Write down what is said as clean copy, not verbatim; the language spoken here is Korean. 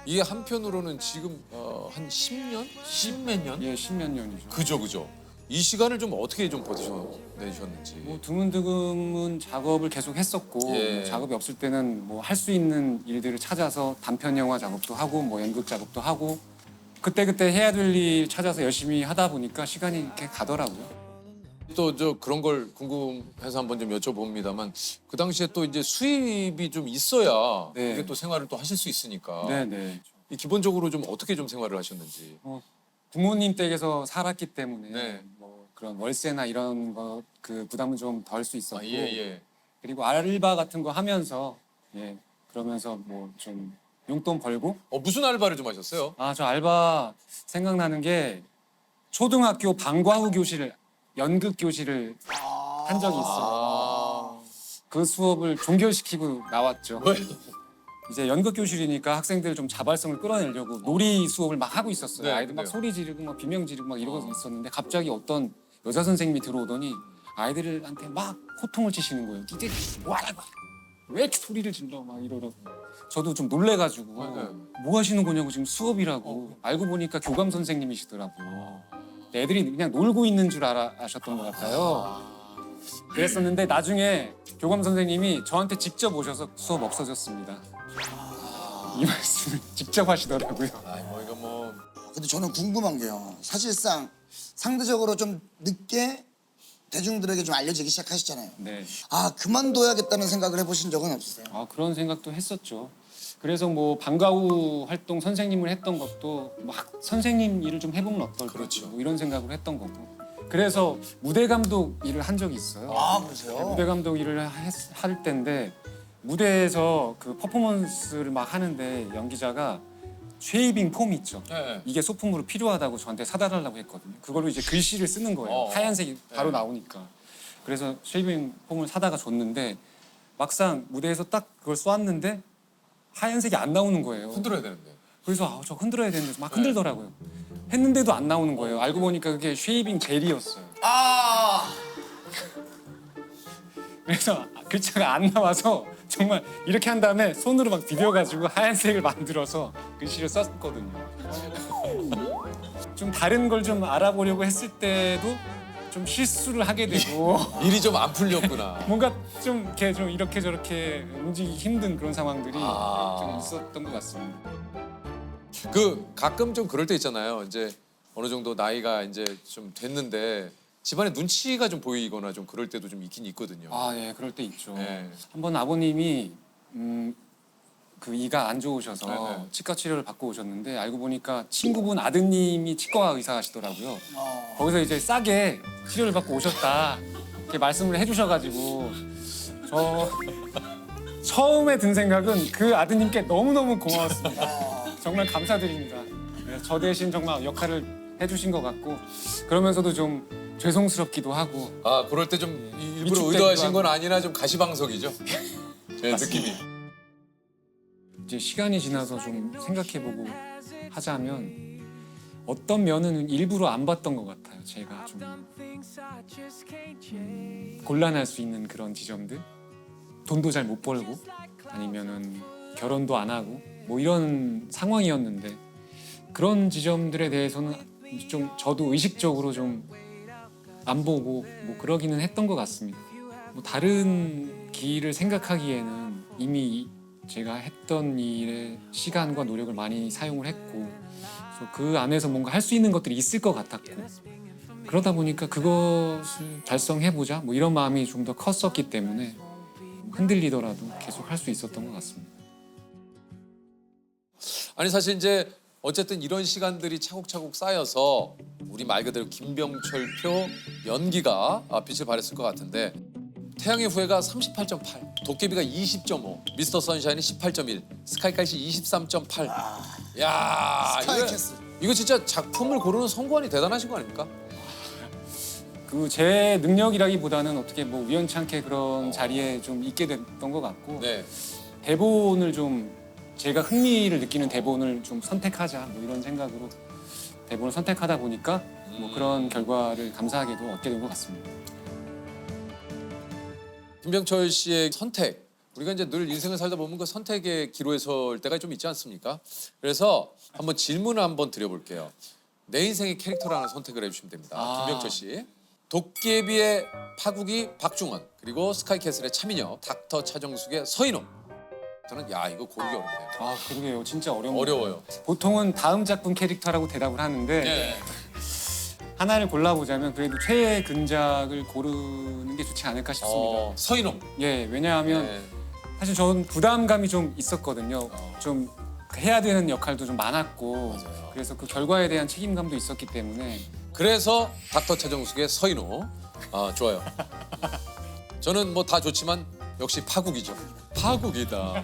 이게 한편으로는 지금 한 10년? 10몇 년? 예, 십몇 년이죠. 그죠. 이 시간을 좀 어떻게 좀 버텨내셨는지. 뭐 드문드문은 작업을 계속 했었고 예. 뭐 작업이 없을 때는 뭐 할 수 있는 일들을 찾아서 단편 영화 작업도 하고 뭐 연극 작업도 하고 그때그때 해야 될 일 찾아서 열심히 하다 보니까 시간이 이렇게 가더라고요. 또 저 그런 걸 궁금해서 한번 좀 여쭤봅니다만 그 당시에 또 이제 수입이 좀 있어야 네. 이게 또 생활을 또 하실 수 있으니까 네네. 이 기본적으로 좀 어떻게 좀 생활을 하셨는지. 부모님 댁에서 살았기 때문에 네. 뭐 그런 월세나 이런 거 그 부담은 좀 덜 수 있었고 예. 그리고 알바 같은 거 하면서 예 그러면서 뭐 좀 용돈 벌고 무슨 알바를 좀 하셨어요? 아 저 알바 생각나는 게 초등학교 방과후 교실 연극 교실을 한 적이 있어요. 그 수업을 종결시키고 나왔죠. 왜? 이제 연극 교실이니까 학생들 좀 자발성을 끌어내려고 놀이 수업을 막 하고 있었어요. 네, 아이들 막 근데요? 소리 지르고 막 비명 지르고 막 이러고 있었는데 갑자기 어떤 여자 선생님이 들어오더니 아이들한테 막 호통을 치시는 거예요. 니들 뭐하라고? 왜 이렇게 소리를 질러? 막 이러고. 저도 좀 놀래가지고 네. 뭐 하시는 거냐고 지금 수업이라고 알고 보니까 교감 선생님이시더라고요. 애들이 그냥 놀고 있는 줄 아셨던 것 같아요. 그랬었는데 나중에 교감 선생님이 저한테 직접 오셔서 수업 없어졌습니다. 이 말씀을 직접 하시더라고요. 뭐 이거 뭐 근데 저는 궁금한 게요. 사실상 상대적으로 좀 늦게 대중들에게 좀 알려지기 시작하셨잖아요. 네. 아, 그만둬야겠다는 생각을 해보신 적은 없으세요? 아 그런 생각도 했었죠. 그래서 뭐 방과후 활동 선생님을 했던 것도 막 선생님 일을 좀 해보면 어떨까? 그렇죠. 뭐 이런 생각을 했던 거고. 그래서 무대 감독 일을 한 적이 있어요. 아, 그러세요? 무대 감독 일을 할 때인데 무대에서 그 퍼포먼스를 막 하는데 연기자가 쉐이빙 폼 있죠. 네. 이게 소품으로 필요하다고 저한테 사다 달라고 했거든요. 그걸로 이제 글씨를 쓰는 거예요. 하얀색이 바로 나오니까. 그래서 쉐이빙 폼을 사다가 줬는데 막상 무대에서 딱 그걸 쏘았는데 하얀색이 안 나오는 거예요. 흔들어야 되는데. 그래서 저 흔들어야 되는데 막 흔들더라고요. 했는데도 안 나오는 거예요. 알고 보니까 그게 쉐이빙 젤이었어요. 아, 그래서 글자가 안 나와서 정말 이렇게 한 다음에 손으로 막 비벼가지고 하얀색을 만들어서 글씨를 썼거든요. 좀 다른 걸 좀 알아보려고 했을 때도 좀 실수를 하게 되고 일이 좀 안 풀렸구나. 뭔가 좀 이렇게 좀 이렇게 저렇게 움직이기 힘든 그런 상황들이 아. 좀 있었던 것 같습니다. 그 가끔 좀 그럴 때 있잖아요. 이제 어느 정도 나이가 이제 좀 됐는데 집안에 눈치가 좀 보이거나 좀 그럴 때도 좀 있긴 있거든요. 아, 예, 그럴 때 있죠. 네. 한번 아버님이 그 이가 안 좋으셔서 네. 치과 치료를 받고 오셨는데 알고 보니까 친구분 아드님이 치과 의사시더라고요. 거기서 이제 싸게 치료를 받고 오셨다 이렇게 말씀을 해주셔가지고 저 처음에 든 생각은 그 아드님께 너무너무 고마웠습니다. 정말 감사드립니다. 네, 저 대신 정말 역할을 해주신 것 같고 그러면서도 좀 죄송스럽기도 하고 그럴 때 좀 일부러 위축되기도 의도하신 건 하고. 아니라 좀 가시방석이죠. 제 느낌이. 이제 시간이 지나서 좀 생각해보고 하자면 어떤 면은 일부러 안 봤던 것 같아요. 제가 좀 곤란할 수 있는 그런 지점들, 돈도 잘 못 벌고 아니면은 결혼도 안 하고 뭐 이런 상황이었는데 그런 지점들에 대해서는 좀 저도 의식적으로 좀 안 보고 뭐 그러기는 했던 것 같습니다. 뭐 다른 길을 생각하기에는 이미 제가 했던 일에 시간과 노력을 많이 사용을 했고 그래서 그 안에서 뭔가 할 수 있는 것들이 있을 것 같았고 그러다 보니까 그것을 달성해보자 뭐 이런 마음이 좀 더 컸었기 때문에 흔들리더라도 계속 할 수 있었던 것 같습니다. 아니 사실 이제 어쨌든 이런 시간들이 차곡차곡 쌓여서 우리 말 그대로 김병철표 연기가 빛을 발했을 것 같은데 태양의 후예가 38.8, 도깨비가 20.5, 미스터 선샤인이 18.1, 스카이캐슬이 23.8. 야, 스카이캐슬. 이거 진짜 작품을 고르는 성관이 대단하신 거 아닙니까? 그 제 능력이라기보다는 어떻게 뭐 우연찮게 그런 자리에 좀 있게 됐던 것 같고 네. 대본을 좀 제가 흥미를 느끼는 대본을 좀 선택하자 뭐 이런 생각으로 대본을 선택하다 보니까 뭐 그런 결과를 감사하게도 얻게 된 것 같습니다. 김병철 씨의 선택, 우리가 이제 늘 인생을 살다 보면 그 선택의 기로에 설 때가 좀 있지 않습니까? 그래서 한번 질문을 한번 드려볼게요. 내 인생의 캐릭터라는 선택을 해주시면 됩니다. 김병철 씨. 도깨비의 파국이 박중원, 그리고 스카이캐슬의 차민혁, 닥터 차정숙의 서인호. 저는 야 이거 고르기 어렵네요. 아 그러게요. 진짜 어려워요. 어려워요. 보통은 다음 작품 캐릭터라고 대답을 하는데 네. 하나를 골라보자면 그래도 최애 근작을 고르는 게 좋지 않을까 싶습니다. 서인호. 예, 왜냐하면 네. 사실 저는 부담감이 좀 있었거든요. 좀 해야 되는 역할도 좀 많았고 맞아요. 그래서 그 결과에 대한 책임감도 있었기 때문에 그래서 닥터 차정숙의 서인호. 아 좋아요. 저는 뭐 다 좋지만 역시 파국이죠. 파국이다.